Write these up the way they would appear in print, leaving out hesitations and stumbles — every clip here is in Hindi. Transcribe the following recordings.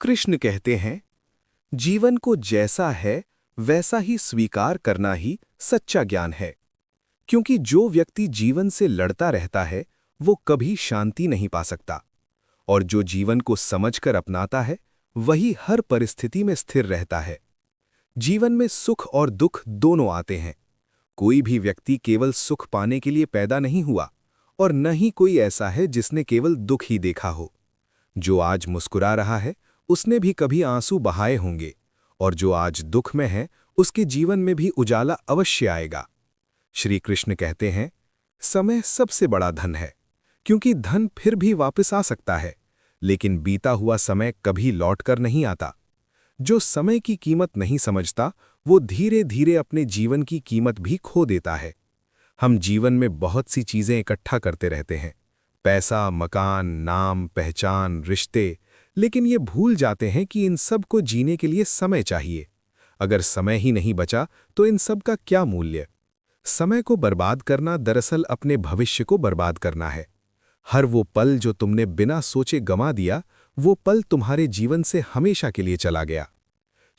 कृष्ण कहते हैं, जीवन को जैसा है वैसा ही स्वीकार करना ही सच्चा ज्ञान है। क्योंकि जो व्यक्ति जीवन से लड़ता रहता है वो कभी शांति नहीं पा सकता, और जो जीवन को समझकर अपनाता है वही हर परिस्थिति में स्थिर रहता है। जीवन में सुख और दुख दोनों आते हैं। कोई भी व्यक्ति केवल सुख पाने के लिए पैदा नहीं हुआ, और न ही कोई ऐसा है जिसने केवल दुख ही देखा हो। जो आज मुस्कुरा रहा है उसने भी कभी आंसू बहाए होंगे, और जो आज दुख में है उसके जीवन में भी उजाला अवश्य आएगा। श्री कृष्ण कहते हैं, समय सबसे बड़ा धन है, क्योंकि धन फिर भी वापस आ सकता है, लेकिन बीता हुआ समय कभी लौटकर नहीं आता। जो समय की कीमत नहीं समझता वो धीरे धीरे अपने जीवन की कीमत भी खो देता है। हम जीवन में बहुत सी चीजें इकट्ठा करते रहते हैं, पैसा, मकान, नाम, पहचान, रिश्ते, लेकिन ये भूल जाते हैं कि इन सब को जीने के लिए समय चाहिए। अगर समय ही नहीं बचा तो इन सब का क्या मूल्य। समय को बर्बाद करना दरअसल अपने भविष्य को बर्बाद करना है। हर वो पल जो तुमने बिना सोचे गंवा दिया, वो पल तुम्हारे जीवन से हमेशा के लिए चला गया।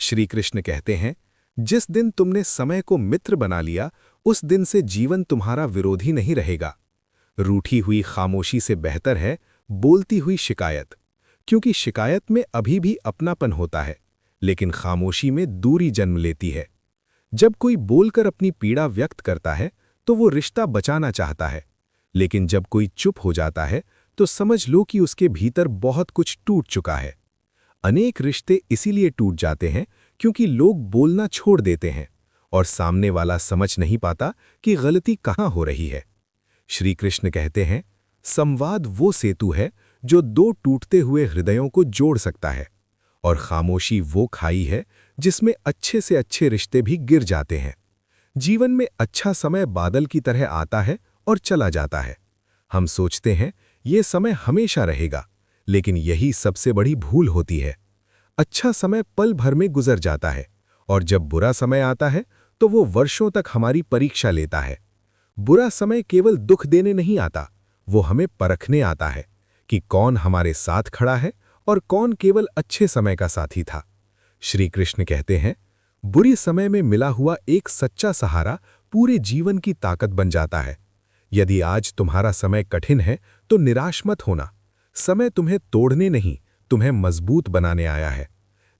श्री कृष्ण कहते हैं, जिस दिन तुमने समय को मित्र बना लिया उस दिन से जीवन तुम्हारा विरोधी नहीं रहेगा। रूठी हुई खामोशी से बेहतर है बोलती हुई शिकायत, क्योंकि शिकायत में अभी भी अपनापन होता है, लेकिन खामोशी में दूरी जन्म लेती है। जब कोई बोलकर अपनी पीड़ा व्यक्त करता है तो वो रिश्ता बचाना चाहता है, लेकिन जब कोई चुप हो जाता है तो समझ लो कि उसके भीतर बहुत कुछ टूट चुका है। अनेक रिश्ते इसीलिए टूट जाते हैं क्योंकि लोग बोलना छोड़ देते हैं और सामने वाला समझ नहीं पाता कि गलती कहाँ हो रही है। श्री कृष्ण कहते हैं, संवाद वो सेतु है जो दो टूटते हुए हृदयों को जोड़ सकता है, और खामोशी वो खाई है जिसमें अच्छे से अच्छे रिश्ते भी गिर जाते हैं। जीवन में अच्छा समय बादल की तरह आता है और चला जाता है। हम सोचते हैं ये समय हमेशा रहेगा, लेकिन यही सबसे बड़ी भूल होती है। अच्छा समय पल भर में गुजर जाता है, और जब बुरा समय आता है तो वो वर्षों तक हमारी परीक्षा लेता है। बुरा समय केवल दुख देने नहीं आता, वो हमें परखने आता है कि कौन हमारे साथ खड़ा है और कौन केवल अच्छे समय का साथी था। श्री कृष्ण कहते हैं, बुरी समय में मिला हुआ एक सच्चा सहारा पूरे जीवन की ताकत बन जाता है। यदि आज तुम्हारा समय कठिन है तो निराश मत होना। समय तुम्हें तोड़ने नहीं, तुम्हें मजबूत बनाने आया है।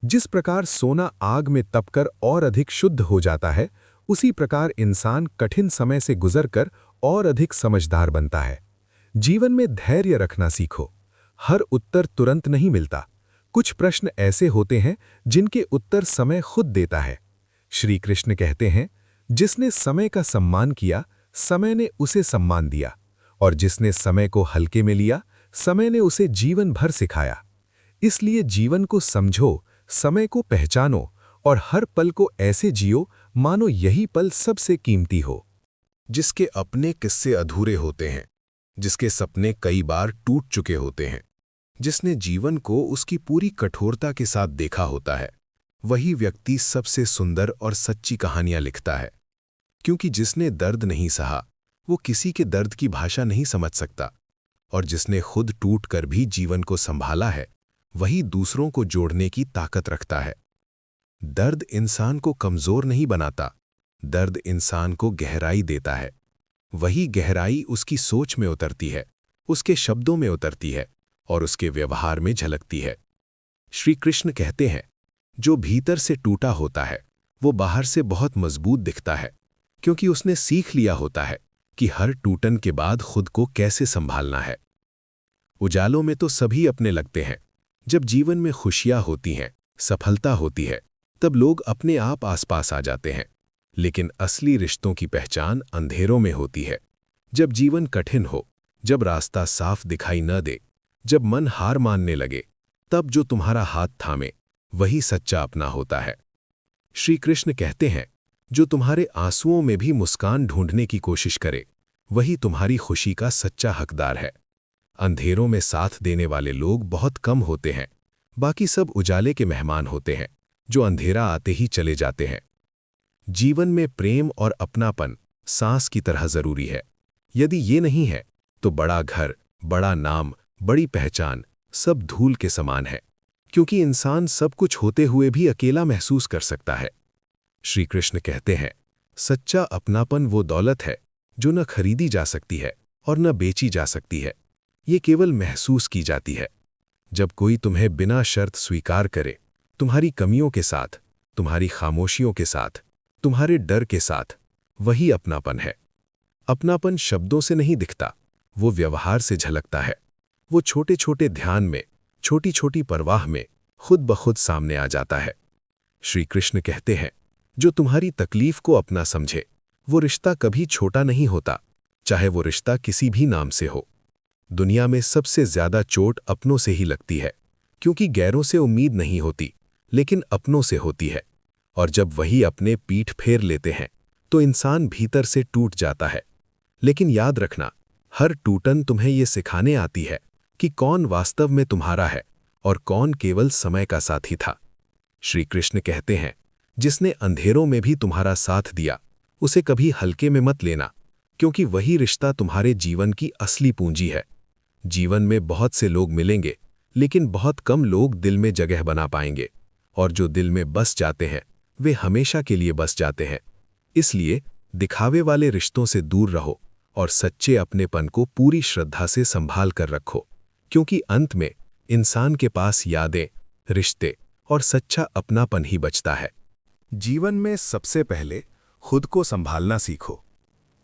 जिस प्रकार सोना आग में तपकर और अधिक शुद्ध हो जाता है, उसी प्रकार इंसान कठिन समय से गुजरकर और अधिक समझदार बनता है। जीवन में धैर्य रखना सीखो। हर उत्तर तुरंत नहीं मिलता। कुछ प्रश्न ऐसे होते हैं जिनके उत्तर समय खुद देता है। श्री कृष्ण कहते हैं, जिसने समय का सम्मान किया, समय ने उसे सम्मान दिया, और जिसने समय को हल्के में लिया, समय ने उसे जीवन भर सिखाया। इसलिए जीवन को समझो, समय को पहचानो, और हर पल को ऐसे जियो मानो यही पल सबसे कीमती हो। जिसके अपने किस्से अधूरे होते हैं, जिसके सपने कई बार टूट चुके होते हैं, जिसने जीवन को उसकी पूरी कठोरता के साथ देखा होता है, वही व्यक्ति सबसे सुंदर और सच्ची कहानियां लिखता है। क्योंकि जिसने दर्द नहीं सहा वो किसी के दर्द की भाषा नहीं समझ सकता, और जिसने खुद टूटकर भी जीवन को संभाला है वही दूसरों को जोड़ने की ताकत रखता है। दर्द इंसान को कमजोर नहीं बनाता, दर्द इंसान को गहराई देता है। वही गहराई उसकी सोच में उतरती है, उसके शब्दों में उतरती है और उसके व्यवहार में झलकती है। श्री कृष्ण कहते हैं, जो भीतर से टूटा होता है वो बाहर से बहुत मजबूत दिखता है, क्योंकि उसने सीख लिया होता है कि हर टूटन के बाद खुद को कैसे संभालना है। उजालों में तो सभी अपने लगते हैं। जब जीवन में खुशियां होती हैं, सफलता होती है, तब लोग अपने आप आसपास आ जाते हैं। लेकिन असली रिश्तों की पहचान अंधेरों में होती है। जब जीवन कठिन हो, जब रास्ता साफ दिखाई न दे, जब मन हार मानने लगे, तब जो तुम्हारा हाथ थामे वही सच्चा अपना होता है। श्री कृष्ण कहते हैं, जो तुम्हारे आंसुओं में भी मुस्कान ढूंढने की कोशिश करे वही तुम्हारी खुशी का सच्चा हकदार है। अंधेरों में साथ देने वाले लोग बहुत कम होते हैं, बाकी सब उजाले के मेहमान होते हैं जो अंधेरा आते ही चले जाते हैं। जीवन में प्रेम और अपनापन सांस की तरह जरूरी है। यदि ये नहीं है तो बड़ा घर, बड़ा नाम, बड़ी पहचान सब धूल के समान है। क्योंकि इंसान सब कुछ होते हुए भी अकेला महसूस कर सकता है। श्री कृष्ण कहते हैं, सच्चा अपनापन वो दौलत है जो न खरीदी जा सकती है और न बेची जा सकती है। ये केवल महसूस की जाती है। जब कोई तुम्हें बिना शर्त स्वीकार करे, तुम्हारी कमियों के साथ, तुम्हारी खामोशियों के साथ, तुम्हारे डर के साथ, वही अपनापन है। अपनापन शब्दों से नहीं दिखता, वो व्यवहार से झलकता है। वो छोटे छोटे ध्यान में, छोटी छोटी परवाह में खुद ब खुद सामने आ जाता है। श्री कृष्ण कहते हैं, जो तुम्हारी तकलीफ को अपना समझे, वो रिश्ता कभी छोटा नहीं होता, चाहे वो रिश्ता किसी भी नाम से हो। दुनिया में सबसे ज्यादा चोट अपनों से ही लगती है, क्योंकि गैरों से उम्मीद नहीं होती, लेकिन अपनों से होती है। और जब वही अपने पीठ फेर लेते हैं, तो इंसान भीतर से टूट जाता है। लेकिन याद रखना, हर टूटन तुम्हें ये सिखाने आती है कि कौन वास्तव में तुम्हारा है और कौन केवल समय का साथी था। श्री कृष्ण कहते हैं, जिसने अंधेरों में भी तुम्हारा साथ दिया, उसे कभी हल्के में मत लेना, क्योंकि वही रिश्ता तुम्हारे जीवन की असली पूंजी है। जीवन में बहुत से लोग मिलेंगे, लेकिन बहुत कम लोग दिल में जगह बना पाएंगे, और जो दिल में बस जाते हैं, वे हमेशा के लिए बस जाते हैं। इसलिए दिखावे वाले रिश्तों से दूर रहो और सच्चे अपनेपन को पूरी श्रद्धा से संभाल कर रखो, क्योंकि अंत में इंसान के पास यादें, रिश्ते और सच्चा अपनापन ही बचता है। जीवन में सबसे पहले खुद को संभालना सीखो,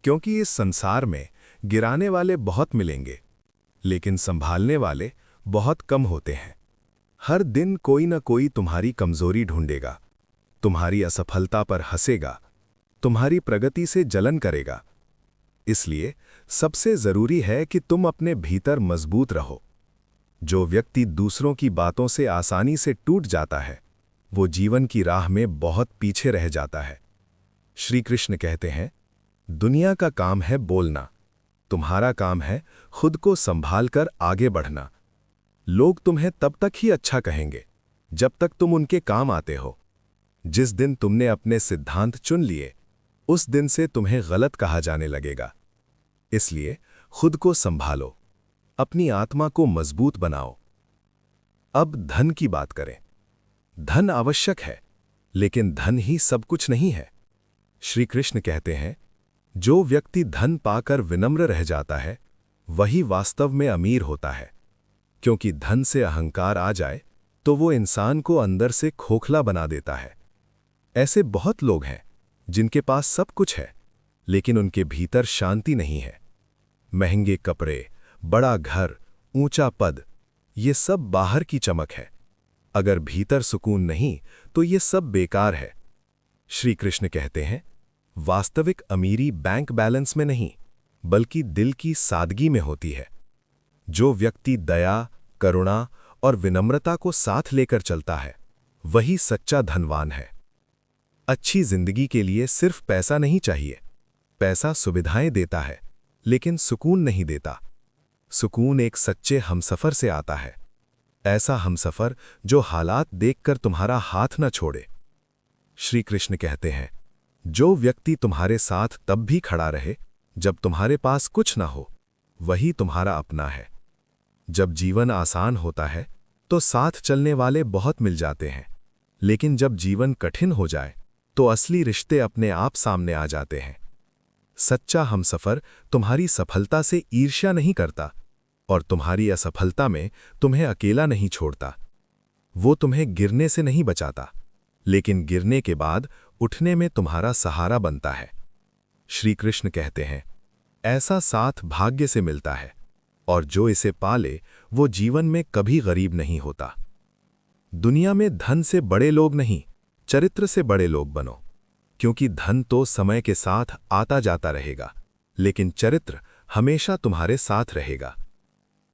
क्योंकि इस संसार में गिराने वाले बहुत मिलेंगे, लेकिन संभालने वाले बहुत कम होते हैं। हर दिन कोई न कोई तुम्हारी कमजोरी ढूंढेगा, तुम्हारी असफलता पर हंसेगा, तुम्हारी प्रगति से जलन करेगा। इसलिए सबसे जरूरी है कि तुम अपने भीतर मजबूत रहो। जो व्यक्ति दूसरों की बातों से आसानी से टूट जाता है, वो जीवन की राह में बहुत पीछे रह जाता है। श्री कृष्ण कहते हैं, दुनिया का काम है बोलना, तुम्हारा काम है खुद को संभाल कर आगे बढ़ना। लोग तुम्हें तब तक ही अच्छा कहेंगे जब तक तुम उनके काम आते हो। जिस दिन तुमने अपने सिद्धांत चुन लिए, उस दिन से तुम्हें गलत कहा जाने लगेगा। इसलिए खुद को संभालो, अपनी आत्मा को मजबूत बनाओ। अब धन की बात करें। धन आवश्यक है, लेकिन धन ही सब कुछ नहीं है। श्री कृष्ण कहते हैं, जो व्यक्ति धन पाकर विनम्र रह जाता है, वही वास्तव में अमीर होता है। क्योंकि धन से अहंकार आ जाए तो वो इंसान को अंदर से खोखला बना देता है। ऐसे बहुत लोग हैं जिनके पास सब कुछ है, लेकिन उनके भीतर शांति नहीं है। महंगे कपड़े, बड़ा घर, ऊंचा पद, ये सब बाहर की चमक है। अगर भीतर सुकून नहीं, तो ये सब बेकार है। श्री कृष्ण कहते हैं, वास्तविक अमीरी बैंक बैलेंस में नहीं, बल्कि दिल की सादगी में होती है। जो व्यक्ति दया, करुणा और विनम्रता को साथ लेकर चलता है, वही सच्चा धनवान है। अच्छी जिंदगी के लिए सिर्फ पैसा नहीं चाहिए। पैसा सुविधाएं देता है, लेकिन सुकून नहीं देता। सुकून एक सच्चे हमसफर से आता है, ऐसा हमसफर जो हालात देखकर तुम्हारा हाथ न छोड़े। श्री कृष्ण कहते हैं, जो व्यक्ति तुम्हारे साथ तब भी खड़ा रहे जब तुम्हारे पास कुछ ना हो, वही तुम्हारा अपना है। जब जीवन आसान होता है तो साथ चलने वाले बहुत मिल जाते हैं, लेकिन जब जीवन कठिन हो जाए तो असली रिश्ते अपने आप सामने आ जाते हैं। सच्चा हमसफर तुम्हारी सफलता से ईर्ष्या नहीं करता और तुम्हारी असफलता में तुम्हें अकेला नहीं छोड़ता। वो तुम्हें गिरने से नहीं बचाता, लेकिन गिरने के बाद उठने में तुम्हारा सहारा बनता है। श्री कृष्ण कहते हैं, ऐसा साथ भाग्य से मिलता है, और जो इसे पाले वो जीवन में कभी गरीब नहीं होता। दुनिया में धन से बड़े लोग नहीं, चरित्र से बड़े लोग बनो, क्योंकि धन तो समय के साथ आता जाता रहेगा, लेकिन चरित्र हमेशा तुम्हारे साथ रहेगा।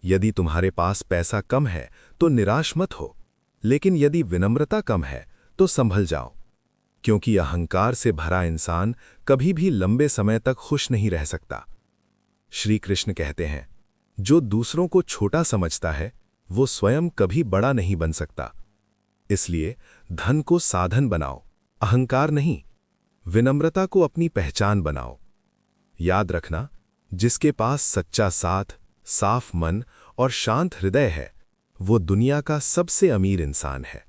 यदि तुम्हारे पास पैसा कम है तो निराश मत हो, लेकिन यदि विनम्रता कम है तो संभल जाओ, क्योंकि अहंकार से भरा इंसान कभी भी लंबे समय तक खुश नहीं रह सकता। श्री कृष्ण कहते हैं, जो दूसरों को छोटा समझता है वो स्वयं कभी बड़ा नहीं बन सकता। इसलिए धन को साधन बनाओ, अहंकार नहीं। विनम्रता को अपनी पहचान बनाओ। याद रखना, जिसके पास सच्चा साथ, साफ मन और शांत हृदय है, वो दुनिया का सबसे अमीर इंसान है।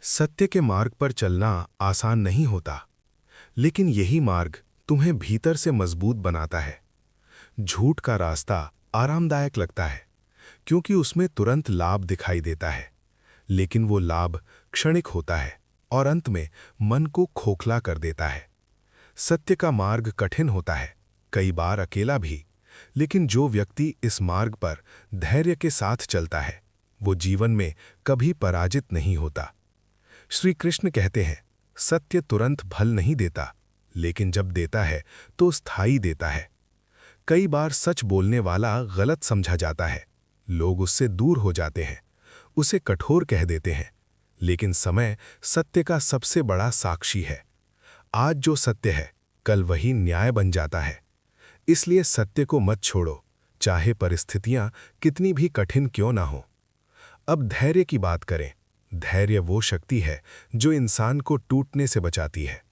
सत्य के मार्ग पर चलना आसान नहीं होता, लेकिन यही मार्ग तुम्हें भीतर से मजबूत बनाता है। झूठ का रास्ता आरामदायक लगता है, क्योंकि उसमें तुरंत लाभ दिखाई देता है, लेकिन वो लाभ क्षणिक होता है और अंत में मन को खोखला कर देता है। सत्य का मार्ग कठिन होता है, कई बार अकेला भी, लेकिन जो व्यक्ति इस मार्ग पर धैर्य के साथ चलता है, वो जीवन में कभी पराजित नहीं होता। श्री कृष्ण कहते हैं, सत्य तुरंत फल नहीं देता, लेकिन जब देता है तो स्थायी देता है। कई बार सच बोलने वाला गलत समझा जाता है, लोग उससे दूर हो जाते हैं, उसे कठोर कह देते हैं, लेकिन समय सत्य का सबसे बड़ा साक्षी है। आज जो सत्य है, कल वही न्याय बन जाता है। इसलिए सत्य को मत छोड़ो, चाहे परिस्थितियां कितनी भी कठिन क्यों ना हो। अब धैर्य की बात करें। धैर्य वो शक्ति है जो इंसान को टूटने से बचाती है।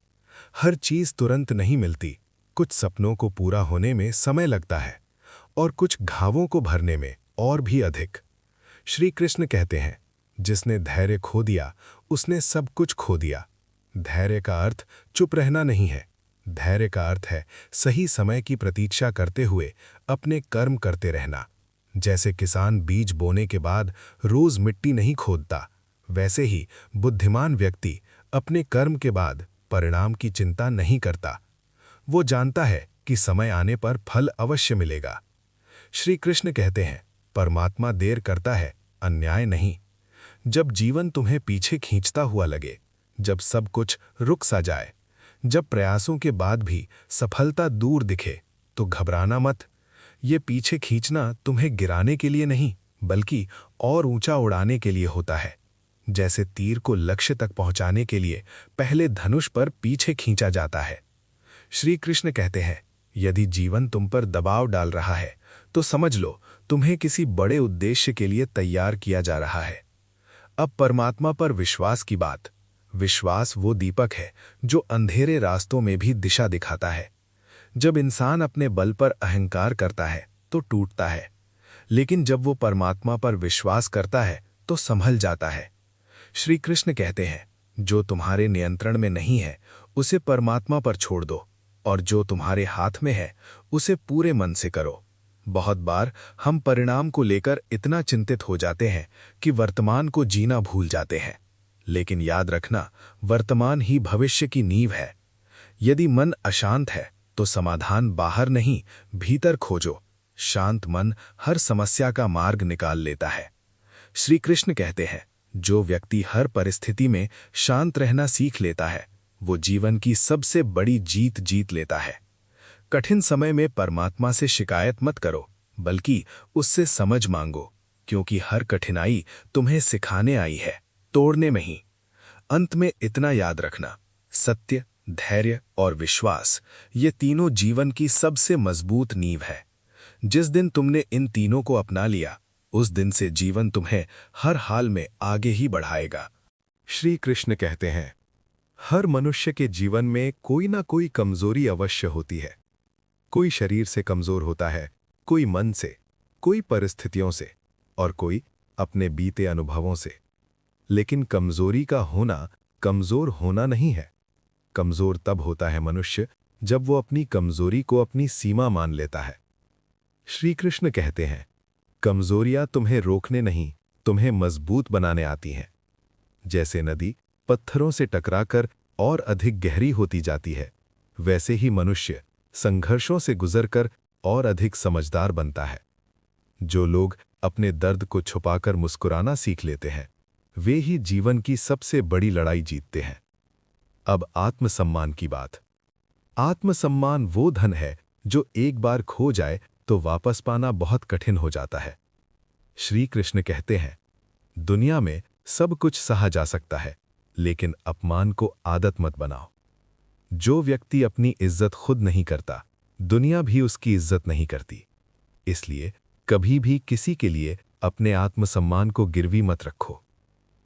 हर चीज तुरंत नहीं मिलती, कुछ सपनों को पूरा होने में समय लगता है और कुछ घावों को भरने में और भी अधिक। श्री कृष्ण कहते हैं, जिसने धैर्य खो दिया उसने सब कुछ खो दिया। धैर्य का अर्थ चुप रहना नहीं है, धैर्य का अर्थ है सही समय की प्रतीक्षा करते हुए अपने कर्म करते रहना। जैसे किसान बीज बोने के बाद रोज मिट्टी नहीं खोदता, वैसे ही बुद्धिमान व्यक्ति अपने कर्म के बाद परिणाम की चिंता नहीं करता। वो जानता है कि समय आने पर फल अवश्य मिलेगा। श्री कृष्ण कहते हैं, परमात्मा देर करता है, अन्याय नहीं। जब जीवन तुम्हें पीछे खींचता हुआ लगे, जब सब कुछ रुक सा जाए, जब प्रयासों के बाद भी सफलता दूर दिखे, तो घबराना मत। ये पीछे खींचना तुम्हें गिराने के लिए नहीं, बल्कि और ऊंचा उड़ाने के लिए होता है। जैसे तीर को लक्ष्य तक पहुंचाने के लिए पहले धनुष पर पीछे खींचा जाता है। श्री कृष्ण कहते हैं, यदि जीवन तुम पर दबाव डाल रहा है, तो समझ लो तुम्हें किसी बड़े उद्देश्य के लिए तैयार किया जा रहा है। अब परमात्मा पर विश्वास की बात। विश्वास वो दीपक है जो अंधेरे रास्तों में भी दिशा दिखाता है। जब इंसान अपने बल पर अहंकार करता है तो टूटता है, लेकिन जब वो परमात्मा पर विश्वास करता है तो संभल जाता है। श्री कृष्ण कहते हैं, जो तुम्हारे नियंत्रण में नहीं है उसे परमात्मा पर छोड़ दो, और जो तुम्हारे हाथ में है उसे पूरे मन से करो। बहुत बार हम परिणाम को लेकर इतना चिंतित हो जाते हैं कि वर्तमान को जीना भूल जाते हैं, लेकिन याद रखना, वर्तमान ही भविष्य की नींव है। यदि मन अशांत है तो समाधान बाहर नहीं, भीतर खोजो। शांत मन हर समस्या का मार्ग निकाल लेता है। श्री कृष्ण कहते हैं, जो व्यक्ति हर परिस्थिति में शांत रहना सीख लेता है, वो जीवन की सबसे बड़ी जीत जीत लेता है। कठिन समय में परमात्मा से शिकायत मत करो, बल्कि उससे समझ मांगो, क्योंकि हर कठिनाई तुम्हें सिखाने आई है, तोड़ने में ही। अंत में इतना याद रखना, सत्य, धैर्य और विश्वास, ये तीनों जीवन की सबसे मजबूत नींव है। जिस दिन तुमने इन तीनों को अपना लिया, उस दिन से जीवन तुम्हें हर हाल में आगे ही बढ़ाएगा। श्री कृष्ण कहते हैं, हर मनुष्य के जीवन में कोई ना कोई कमजोरी अवश्य होती है। कोई शरीर से कमजोर होता है, कोई मन से, कोई परिस्थितियों से, और कोई अपने बीते अनुभवों से। लेकिन कमजोरी का होना कमजोर होना नहीं है। कमजोर तब होता है मनुष्य जब वो अपनी कमजोरी को अपनी सीमा मान लेता है। श्री कृष्ण कहते हैं, कमजोरियां तुम्हें रोकने नहीं, तुम्हें मजबूत बनाने आती हैं। जैसे नदी पत्थरों से टकराकर और अधिक गहरी होती जाती है, वैसे ही मनुष्य संघर्षों से गुजरकर और अधिक समझदार बनता है। जो लोग अपने दर्द को छुपाकर मुस्कुराना सीख लेते हैं, वे ही जीवन की सबसे बड़ी लड़ाई जीतते हैं। अब आत्मसम्मान की बात। आत्मसम्मान वो धन है जो एक बार खो जाए तो वापस पाना बहुत कठिन हो जाता है। श्री कृष्ण कहते हैं, दुनिया में सब कुछ सहा जा सकता है, लेकिन अपमान को आदत मत बनाओ। जो व्यक्ति अपनी इज्जत खुद नहीं करता, दुनिया भी उसकी इज्जत नहीं करती। इसलिए कभी भी किसी के लिए अपने आत्मसम्मान को गिरवी मत रखो।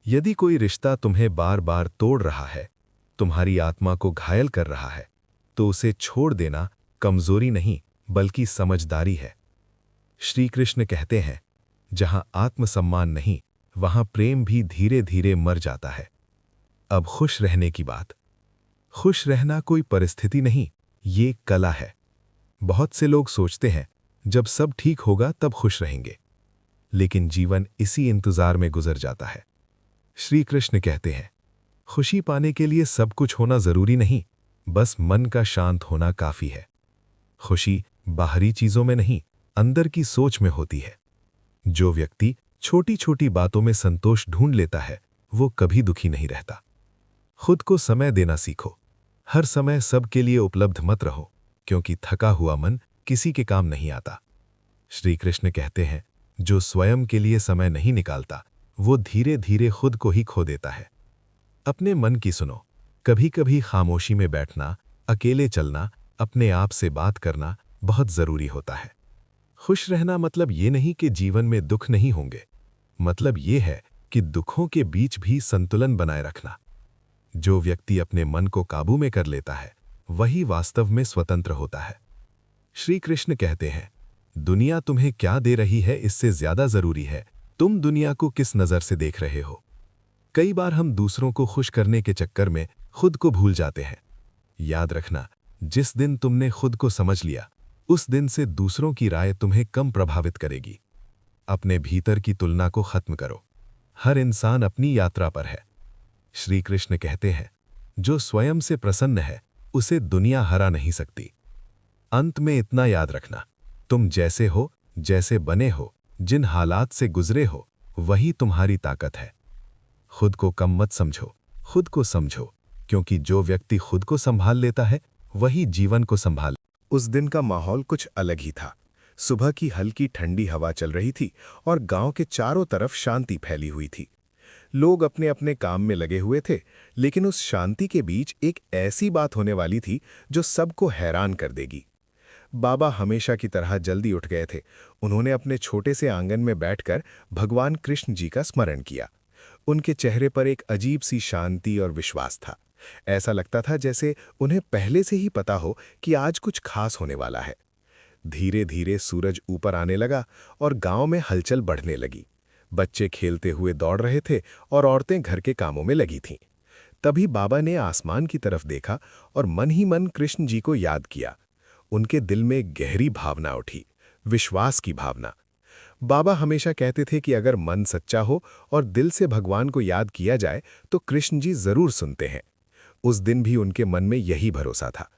यदि कोई रिश्ता तुम्हें बार बार तोड़ रहा है, तुम्हारी आत्मा को घायल कर रहा है, तो उसे छोड़ देना कमजोरी नहीं, बल्कि समझदारी है। श्री कृष्ण कहते हैं, जहां आत्मसम्मान नहीं, वहां प्रेम भी धीरे धीरे मर जाता है। अब खुश रहने की बात। खुश रहना कोई परिस्थिति नहीं, ये एक कला है। बहुत से लोग सोचते हैं जब सब ठीक होगा तब खुश रहेंगे, लेकिन जीवन इसी इंतजार में गुजर जाता है। श्री कृष्ण कहते हैं, खुशी पाने के लिए सब कुछ होना जरूरी नहीं, बस मन का शांत होना काफी है। खुशी बाहरी चीजों में नहीं, अंदर की सोच में होती है। जो व्यक्ति छोटी छोटी बातों में संतोष ढूंढ लेता है, वो कभी दुखी नहीं रहता। खुद को समय देना सीखो। हर समय सबके लिए उपलब्ध मत रहो, क्योंकि थका हुआ मन किसी के काम नहीं आता। श्री कृष्ण कहते हैं, जो स्वयं के लिए समय नहीं निकालता, वो धीरे धीरे खुद को ही खो देता है। अपने मन की सुनो। कभी कभी खामोशी में बैठना, अकेले चलना, अपने आप से बात करना बहुत जरूरी होता है। खुश रहना मतलब ये नहीं कि जीवन में दुख नहीं होंगे, मतलब ये है कि दुखों के बीच भी संतुलन बनाए रखना। जो व्यक्ति अपने मन को काबू में कर लेता है, वही वास्तव में स्वतंत्र होता है। श्री कृष्ण कहते हैं, दुनिया तुम्हें क्या दे रही है इससे ज्यादा जरूरी है तुम दुनिया को किस नजर से देख रहे हो। कई बार हम दूसरों को खुश करने के चक्कर में खुद को भूल जाते हैं। याद रखना, जिस दिन तुमने खुद को समझ लिया, उस दिन से दूसरों की राय तुम्हें कम प्रभावित करेगी। अपने भीतर की तुलना को खत्म करो। हर इंसान अपनी यात्रा पर है। श्री कृष्ण कहते हैं, जो स्वयं से प्रसन्न है उसे दुनिया हरा नहीं सकती। अंत में इतना याद रखना, तुम जैसे हो, जैसे बने हो, जिन हालात से गुजरे हो, वही तुम्हारी ताकत है। खुद को कम मत समझो, खुद को समझो, क्योंकि जो व्यक्ति खुद को संभाल लेता है, वही जीवन को संभाल। उस दिन का माहौल कुछ अलग ही था। सुबह की हल्की ठंडी हवा चल रही थी और गांव के चारों तरफ शांति फैली हुई थी। लोग अपने अपने काम में लगे हुए थे, लेकिन उस शांति के बीच एक ऐसी बात होने वाली थी जो सबको हैरान कर देगी। बाबा हमेशा की तरह जल्दी उठ गए थे। उन्होंने अपने छोटे से आंगन में बैठकर भगवान कृष्ण जी का स्मरण किया। उनके चेहरे पर एक अजीब सी शांति और विश्वास था। ऐसा लगता था जैसे उन्हें पहले से ही पता हो कि आज कुछ खास होने वाला है। धीरे धीरे सूरज ऊपर आने लगा और गांव में हलचल बढ़ने लगी। बच्चे खेलते हुए दौड़ रहे थे और औरतें घर के कामों में लगी थीं। तभी बाबा ने आसमान की तरफ देखा और मन ही मन कृष्ण जी को याद किया। उनके दिल में एक गहरी भावना उठी, विश्वास की भावना। बाबा हमेशा कहते थे कि अगर मन सच्चा हो और दिल से भगवान को याद किया जाए तो कृष्ण जी जरूर सुनते हैं। उस दिन भी उनके मन में यही भरोसा था।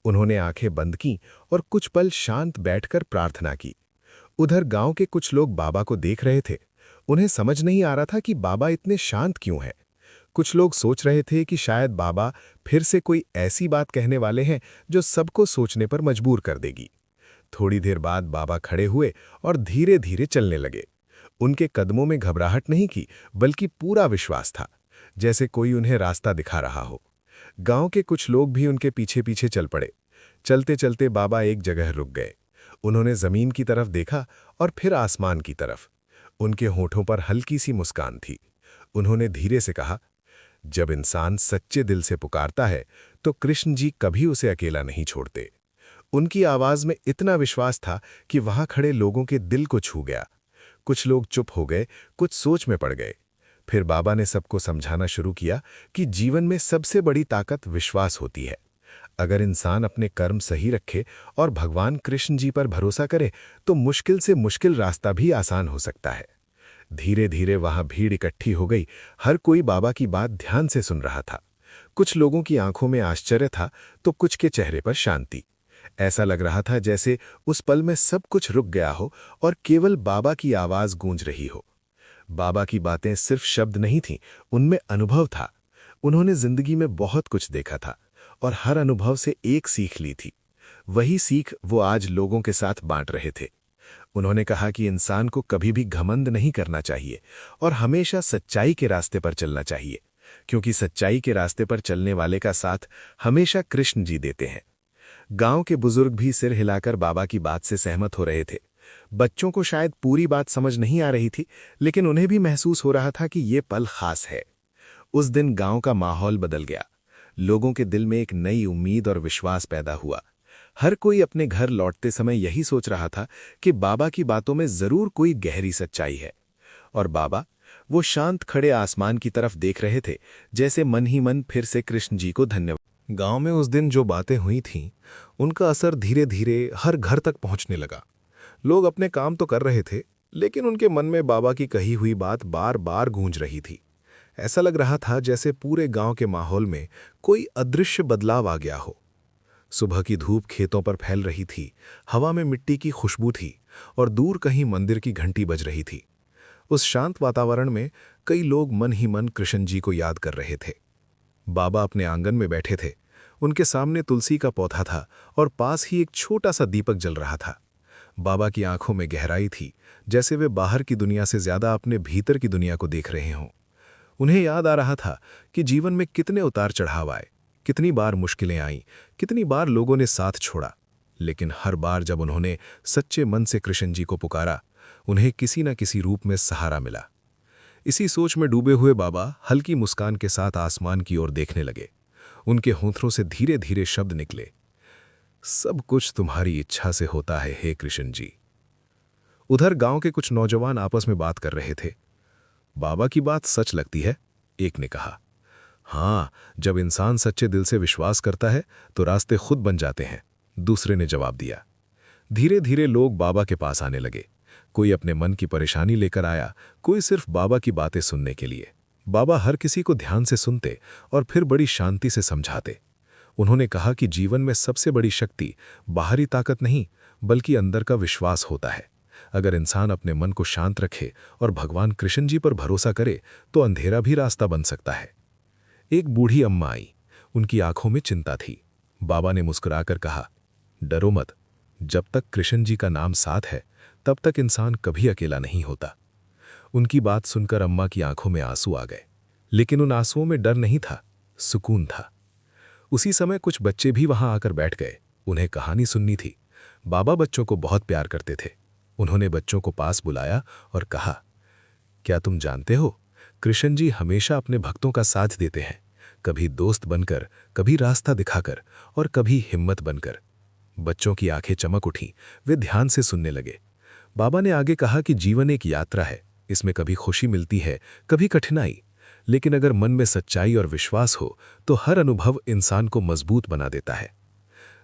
उन्होंने आंखें बंद कीं और कुछ पल शांत बैठकर प्रार्थना की। उधर गांव के कुछ लोग बाबा को देख रहे थे। उन्हें समझ नहीं आ रहा था कि बाबा इतने शांत क्यों हैं। कुछ लोग सोच रहे थे कि शायद बाबा फिर से कोई ऐसी बात कहने वाले हैं जो सबको सोचने पर मजबूर कर देगी। थोड़ी देर बाद बाबा खड़े हुए और धीरे धीरे चलने लगे। उनके कदमों में घबराहट नहीं की, बल्कि पूरा विश्वास था, जैसे कोई उन्हें रास्ता दिखा रहा हो। गांव के कुछ लोग भी उनके पीछे पीछे चल पड़े। चलते चलते बाबा एक जगह रुक गए। उन्होंने जमीन की तरफ देखा और फिर आसमान की तरफ। उनके होठों पर हल्की सी मुस्कान थी। उन्होंने धीरे से कहा, जब इंसान सच्चे दिल से पुकारता है तो कृष्ण जी कभी उसे अकेला नहीं छोड़ते। उनकी आवाज में इतना विश्वास था कि वहां खड़े लोगों के दिल को छू गया। कुछ लोग चुप हो गए, कुछ सोच में पड़ गए। फिर बाबा ने सबको समझाना शुरू किया कि जीवन में सबसे बड़ी ताकत विश्वास होती है। अगर इंसान अपने कर्म सही रखे और भगवान कृष्ण जी पर भरोसा करे तो मुश्किल से मुश्किल रास्ता भी आसान हो सकता है। धीरे धीरे वहां भीड़ इकट्ठी हो गई। हर कोई बाबा की बात ध्यान से सुन रहा था। कुछ लोगों की आंखों में आश्चर्य था तो कुछ के चेहरे पर शांति। ऐसा लग रहा था जैसे उस पल में सब कुछ रुक गया हो और केवल बाबा की आवाज गूंज रही हो। बाबा की बातें सिर्फ शब्द नहीं थीं, उनमें अनुभव था। उन्होंने जिंदगी में बहुत कुछ देखा था और हर अनुभव से एक सीख ली थी। वही सीख वो आज लोगों के साथ बांट रहे थे। उन्होंने कहा कि इंसान को कभी भी घमंड नहीं करना चाहिए और हमेशा सच्चाई के रास्ते पर चलना चाहिए, क्योंकि सच्चाई के रास्ते पर चलने वाले का साथ हमेशा कृष्ण जी देते हैं। गांव के बुजुर्ग भी सिर हिलाकर बाबा की बात से सहमत हो रहे थे। बच्चों को शायद पूरी बात समझ नहीं आ रही थी, लेकिन उन्हें भी महसूस हो रहा था कि ये पल खास है। उस दिन गांव का माहौल बदल गया। लोगों के दिल में एक नई उम्मीद और विश्वास पैदा हुआ। हर कोई अपने घर लौटते समय यही सोच रहा था कि बाबा की बातों में जरूर कोई गहरी सच्चाई है। और बाबा वो शांत खड़े आसमान की तरफ देख रहे थे, जैसे मन ही मन फिर से कृष्ण जी को धन्यवाद। गांव में उस दिन जो बातें हुई थीं, उनका असर धीरे धीरे हर घर तक पहुंचने लगा। लोग अपने काम तो कर रहे थे, लेकिन उनके मन में बाबा की कही हुई बात बार बार गूंज रही थी। ऐसा लग रहा था जैसे पूरे गांव के माहौल में कोई अदृश्य बदलाव आ गया हो। सुबह की धूप खेतों पर फैल रही थी, हवा में मिट्टी की खुशबू थी और दूर कहीं मंदिर की घंटी बज रही थी। उस शांत वातावरण में कई लोग मन ही मन कृष्ण जी को याद कर रहे थे। बाबा अपने आंगन में बैठे थे। उनके सामने तुलसी का पौधा था और पास ही एक छोटा सा दीपक जल रहा था। बाबा की आंखों में गहराई थी, जैसे वे बाहर की दुनिया से ज्यादा अपने भीतर की दुनिया को देख रहे हों। उन्हें याद आ रहा था कि जीवन में कितने उतार चढ़ाव आए, कितनी बार मुश्किलें आईं, कितनी बार लोगों ने साथ छोड़ा, लेकिन हर बार जब उन्होंने सच्चे मन से कृष्ण जी को पुकारा, उन्हें किसी न किसी रूप में सहारा मिला। इसी सोच में डूबे हुए बाबा हल्की मुस्कान के साथ आसमान की ओर देखने लगे। उनके होंठों से धीरे धीरे शब्द निकले, सब कुछ तुम्हारी इच्छा से होता है हे कृष्ण जी। उधर गांव के कुछ नौजवान आपस में बात कर रहे थे। बाबा की बात सच लगती है, एक ने कहा। हाँ, जब इंसान सच्चे दिल से विश्वास करता है तो रास्ते खुद बन जाते हैं, दूसरे ने जवाब दिया। धीरे धीरे लोग बाबा के पास आने लगे। कोई अपने मन की परेशानी लेकर आया, कोई सिर्फ बाबा की बातें सुनने के लिए। बाबा हर किसी को ध्यान से सुनते और फिर बड़ी शांति से समझाते। उन्होंने कहा कि जीवन में सबसे बड़ी शक्ति बाहरी ताकत नहीं, बल्कि अंदर का विश्वास होता है। अगर इंसान अपने मन को शांत रखे और भगवान कृष्ण जी पर भरोसा करे तो अंधेरा भी रास्ता बन सकता है। एक बूढ़ी अम्मा आई, उनकी आंखों में चिंता थी। बाबा ने मुस्कुराकर कहा, डरो मत, जब तक कृष्ण जी का नाम साथ है तब तक इंसान कभी अकेला नहीं होता। उनकी बात सुनकर अम्मा की आंखों में आंसू आ गए, लेकिन उन आंसुओं में डर नहीं था, सुकून था। उसी समय कुछ बच्चे भी वहां आकर बैठ गए। उन्हें कहानी सुननी थी। बाबा बच्चों को बहुत प्यार करते थे। उन्होंने बच्चों को पास बुलाया और कहा, क्या तुम जानते हो, कृष्ण जी हमेशा अपने भक्तों का साथ देते हैं, कभी दोस्त बनकर, कभी रास्ता दिखाकर और कभी हिम्मत बनकर। बच्चों की आंखें चमक उठीं, वे ध्यान से सुनने लगे। बाबा ने आगे कहा कि जीवन एक यात्रा है, इसमें कभी खुशी मिलती है, कभी कठिनाई, लेकिन अगर मन में सच्चाई और विश्वास हो तो हर अनुभव इंसान को मजबूत बना देता है।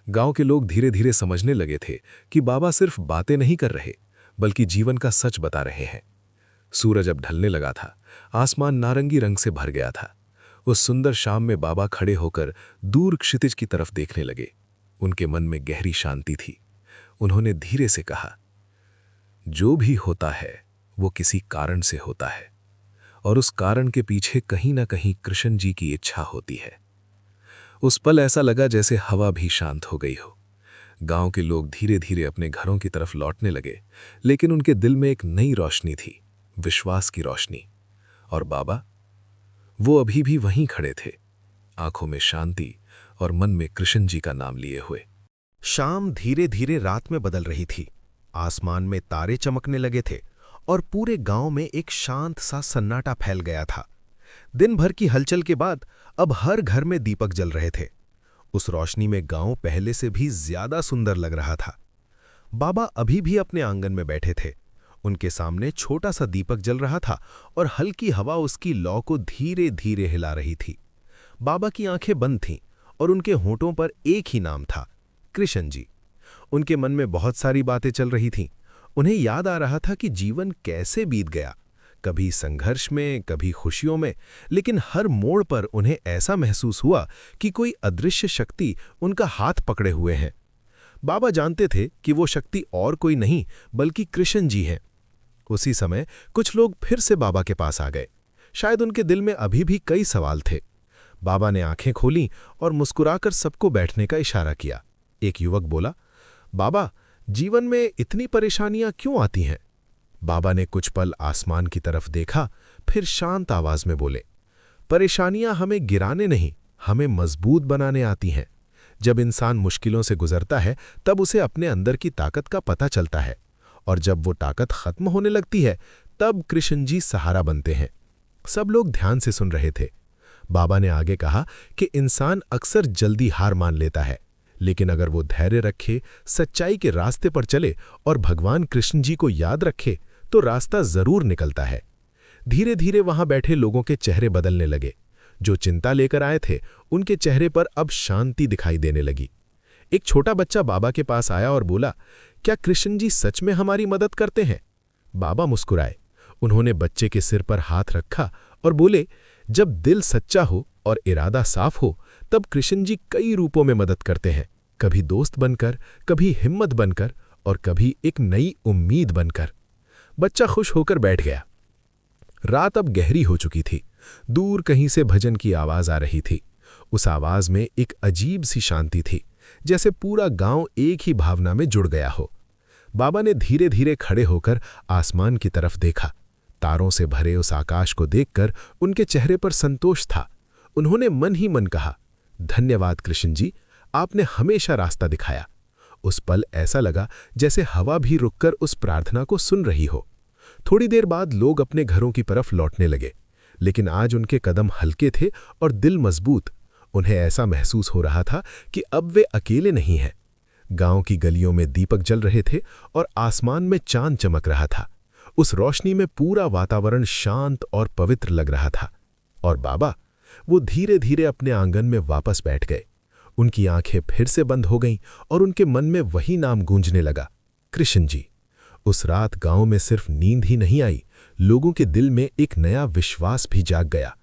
गांव के लोग धीरे धीरे समझने लगे थे कि बाबा सिर्फ बातें नहीं कर रहे, बल्कि जीवन का सच बता रहे हैं। सूरज अब ढलने लगा था, आसमान नारंगी रंग से भर गया था। उस सुंदर शाम में बाबा खड़े होकर दूर क्षितिज की तरफ देखने लगे। उनके मन में गहरी शांति थी। उन्होंने धीरे से कहा, जो भी होता है वो किसी कारण से होता है, और उस कारण के पीछे कहीं ना कहीं कृष्ण जी की इच्छा होती है। उस पल ऐसा लगा जैसे हवा भी शांत हो गई हो। गांव के लोग धीरे धीरे अपने घरों की तरफ लौटने लगे, लेकिन उनके दिल में एक नई रोशनी थी, विश्वास की रोशनी। और बाबा, वो अभी भी वहीं खड़े थे, आंखों में शांति और मन में कृष्ण जी का नाम लिए हुए। शाम धीरे धीरे रात में बदल रही थी। आसमान में तारे चमकने लगे थे और पूरे गांव में एक शांत सा सन्नाटा फैल गया था। दिन भर की हलचल के बाद अब हर घर में दीपक जल रहे थे। उस रोशनी में गांव पहले से भी ज्यादा सुंदर लग रहा था। बाबा अभी भी अपने आंगन में बैठे थे। उनके सामने छोटा सा दीपक जल रहा था और हल्की हवा उसकी लौ को धीरे धीरे हिला रही थी। बाबा की आंखें बंद थीं और उनके होंठों पर एक ही नाम था, कृष्ण जी। उनके मन में बहुत सारी बातें चल रही थीं। उन्हें याद आ रहा था कि जीवन कैसे बीत गया, कभी संघर्ष में, कभी खुशियों में, लेकिन हर मोड़ पर उन्हें ऐसा महसूस हुआ कि कोई अदृश्य शक्ति उनका हाथ पकड़े हुए है। बाबा जानते थे कि वो शक्ति और कोई नहीं बल्कि कृष्ण जी हैं। उसी समय कुछ लोग फिर से बाबा के पास आ गए। शायद उनके दिल में अभी भी कई सवाल थे। बाबा ने आंखें खोलीं और मुस्कुराकर सबको बैठने का इशारा किया। एक युवक बोला, बाबा, जीवन में इतनी परेशानियां क्यों आती हैं? बाबा ने कुछ पल आसमान की तरफ देखा, फिर शांत आवाज में बोले, परेशानियां हमें गिराने नहीं, हमें मजबूत बनाने आती हैं। जब इंसान मुश्किलों से गुजरता है तब उसे अपने अंदर की ताकत का पता चलता है, और जब वो ताकत खत्म होने लगती है तब कृष्ण जी सहारा बनते हैं। सब लोग ध्यान से सुन रहे थे। बाबा ने आगे कहा कि इंसान अक्सर जल्दी हार मान लेता है, लेकिन अगर वो धैर्य रखे, सच्चाई के रास्ते पर चले और भगवान कृष्ण जी को याद रखे तो रास्ता जरूर निकलता है। धीरे धीरे वहां बैठे लोगों के चेहरे बदलने लगे। जो चिंता लेकर आए थे उनके चेहरे पर अब शांति दिखाई देने लगी। एक छोटा बच्चा बाबा के पास आया और बोला, क्या कृष्ण जी सच में हमारी मदद करते हैं? बाबा मुस्कुराए। उन्होंने बच्चे के सिर पर हाथ रखा और बोले, जब दिल सच्चा हो और इरादा साफ हो तब कृष्ण जी कई रूपों में मदद करते हैं, कभी दोस्त बनकर, कभी हिम्मत बनकर और कभी एक नई उम्मीद बनकर। बच्चा खुश होकर बैठ गया। रात अब गहरी हो चुकी थी। दूर कहीं से भजन की आवाज आ रही थी। उस आवाज में एक अजीब सी शांति थी, जैसे पूरा गांव एक ही भावना में जुड़ गया हो। बाबा ने धीरे धीरे खड़े होकर आसमान की तरफ देखा। तारों से भरे उस आकाश को देखकर उनके चेहरे पर संतोष था। उन्होंने मन ही मन कहा, धन्यवाद कृष्ण जी, आपने हमेशा रास्ता दिखाया। उस पल ऐसा लगा जैसे हवा भी रुककर उस प्रार्थना को सुन रही हो। थोड़ी देर बाद लोग अपने घरों की तरफ लौटने लगे, लेकिन आज उनके कदम हल्के थे और दिल मजबूत। उन्हें ऐसा महसूस हो रहा था कि अब वे अकेले नहीं हैं। गांव की गलियों में दीपक जल रहे थे और आसमान में चांद चमक रहा था। उस रोशनी में पूरा वातावरण शांत और पवित्र लग रहा था। और बाबा, वो धीरे धीरे अपने आंगन में वापस बैठ गए। उनकी आंखें फिर से बंद हो गईं और उनके मन में वही नाम गूंजने लगा, कृष्ण जी। उस रात गांव में सिर्फ नींद ही नहीं आई, लोगों के दिल में एक नया विश्वास भी जाग गया।